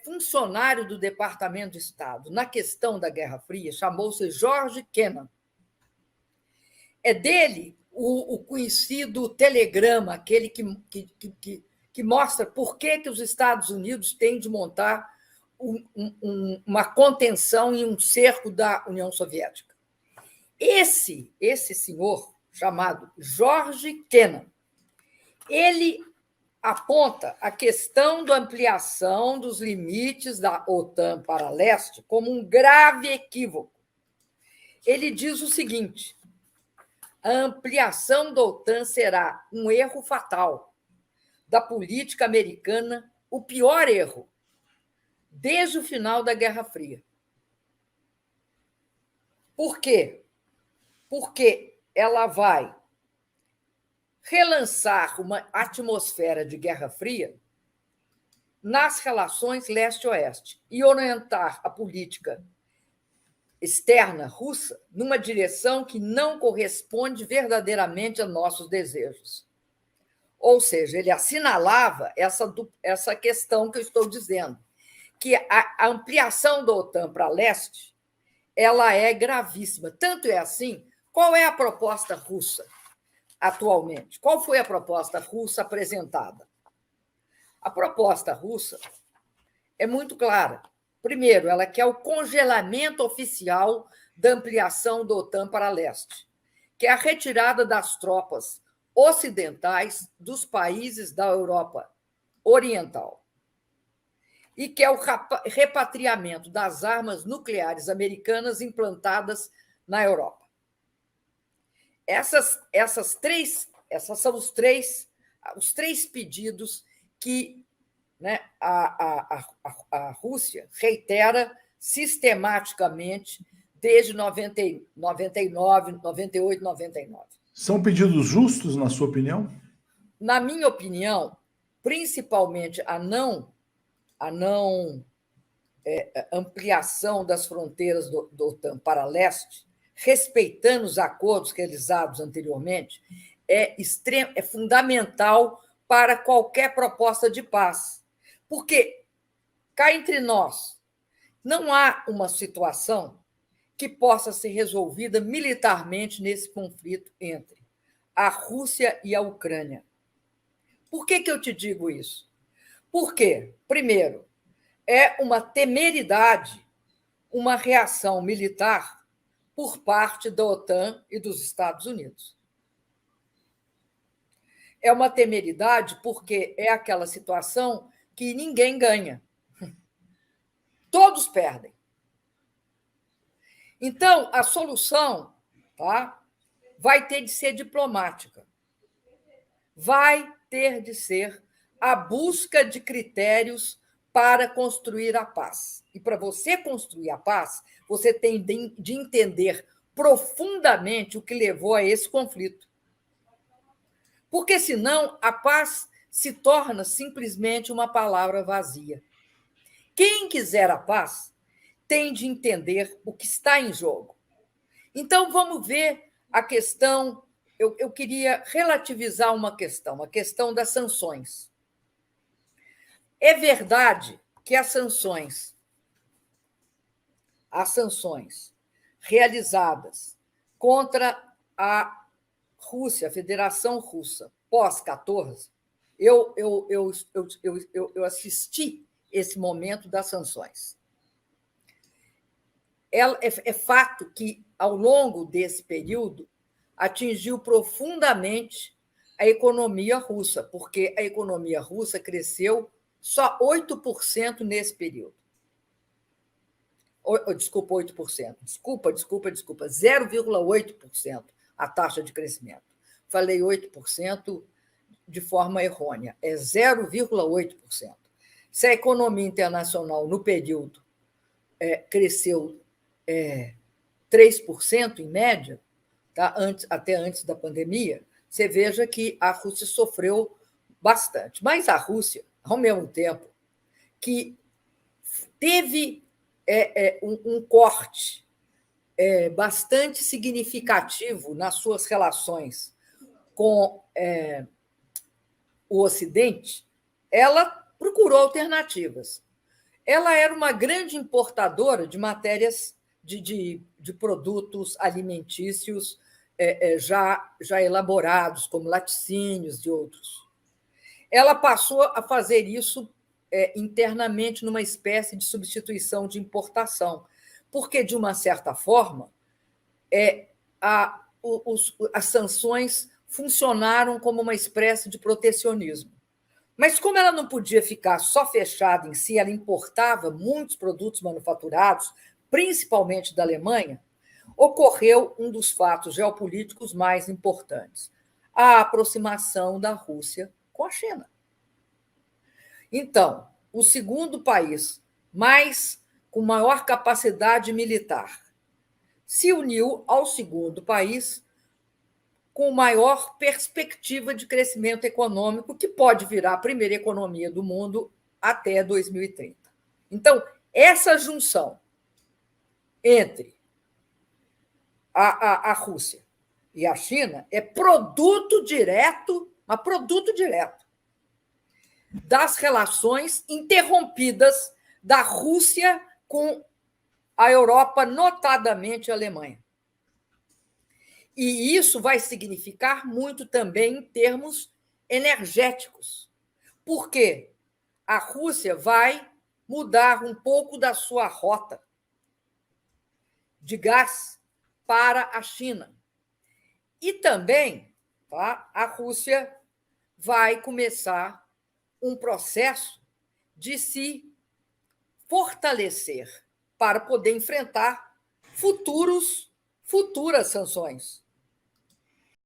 funcionário do Departamento de Estado na questão da Guerra Fria, chamou-se George Kennan. É dele o conhecido telegrama, aquele que mostra por que os Estados Unidos têm de montar uma contenção e um cerco da União Soviética. Esse senhor, chamado George Kennan, ele aponta a questão da ampliação dos limites da OTAN para leste como um grave equívoco. Ele diz o seguinte: a ampliação da OTAN será um erro fatal da política americana, o pior erro desde o final da Guerra Fria. Por quê? Porque ela vai relançar uma atmosfera de Guerra Fria nas relações leste-oeste e orientar a política externa russa numa direção que não corresponde verdadeiramente a nossos desejos. Ou seja, ele assinalava essa questão que eu estou dizendo, que a ampliação da OTAN para leste ela é gravíssima. Tanto é assim, qual é a proposta russa atualmente? Qual foi a proposta russa apresentada? A proposta russa é muito clara. Primeiro, ela quer o congelamento oficial da ampliação da OTAN para leste, que é a retirada das tropas ocidentais dos países da Europa Oriental, e que é o repatriamento das armas nucleares americanas implantadas na Europa. Esses são os três pedidos que, né, a Rússia reitera sistematicamente desde 99, 98, 99. São pedidos justos, na sua opinião? Na minha opinião, principalmente a não ampliação das fronteiras do OTAN para leste, respeitando os acordos realizados anteriormente, é fundamental para qualquer proposta de paz. Porque, cá entre nós, não há uma situação que possa ser resolvida militarmente nesse conflito entre a Rússia e a Ucrânia. Por que eu te digo isso? Porque, primeiro, é uma temeridade, uma reação militar por parte da OTAN e dos Estados Unidos. É uma temeridade porque é aquela situação que ninguém ganha. Todos perdem. Então, a solução, tá, vai ter de ser diplomática. Vai ter de ser a busca de critérios para construir a paz. E para você construir a paz, você tem de entender profundamente o que levou a esse conflito. Porque, senão, a paz se torna simplesmente uma palavra vazia. Quem quiser a paz tem de entender o que está em jogo. Então, vamos ver a questão. Eu queria relativizar uma questão, a questão das sanções. É verdade que as sanções realizadas contra a Rússia, a Federação Russa, pós-14, eu assisti esse momento das sanções. É fato que, ao longo desse período, atingiu profundamente a economia russa, porque a economia russa cresceu só 8% nesse período. Desculpa, 8%. Desculpa, 0,8% a taxa de crescimento. Falei 8% de forma errônea, é 0,8%. Se a economia internacional, no período, cresceu 3% em média, tá? Até antes da pandemia, você veja que a Rússia sofreu bastante. Mas a Rússia, ao mesmo tempo, que teve um corte bastante significativo nas suas relações com o Ocidente, ela procurou alternativas. ela era uma grande importadora de matérias, de produtos alimentícios já elaborados, como laticínios e outros. Ela passou a fazer isso internamente numa espécie de substituição de importação, porque, de uma certa forma, as sanções funcionaram como uma espécie de protecionismo. Mas, como ela não podia ficar só fechada em si, ela importava muitos produtos manufaturados, principalmente da Alemanha, ocorreu um dos fatos geopolíticos mais importantes: a aproximação da Rússia com a China. Então, o segundo país com maior capacidade militar se uniu ao segundo país com maior perspectiva de crescimento econômico, que pode virar a primeira economia do mundo até 2030. Então, essa junção entre a Rússia e a China é produto direto das relações interrompidas da Rússia com a Europa, notadamente a Alemanha. E isso vai significar muito também em termos energéticos, porque a Rússia vai mudar um pouco da sua rota de gás para a China. E também a Rússia vai começar um processo de se fortalecer para poder enfrentar futuras sanções.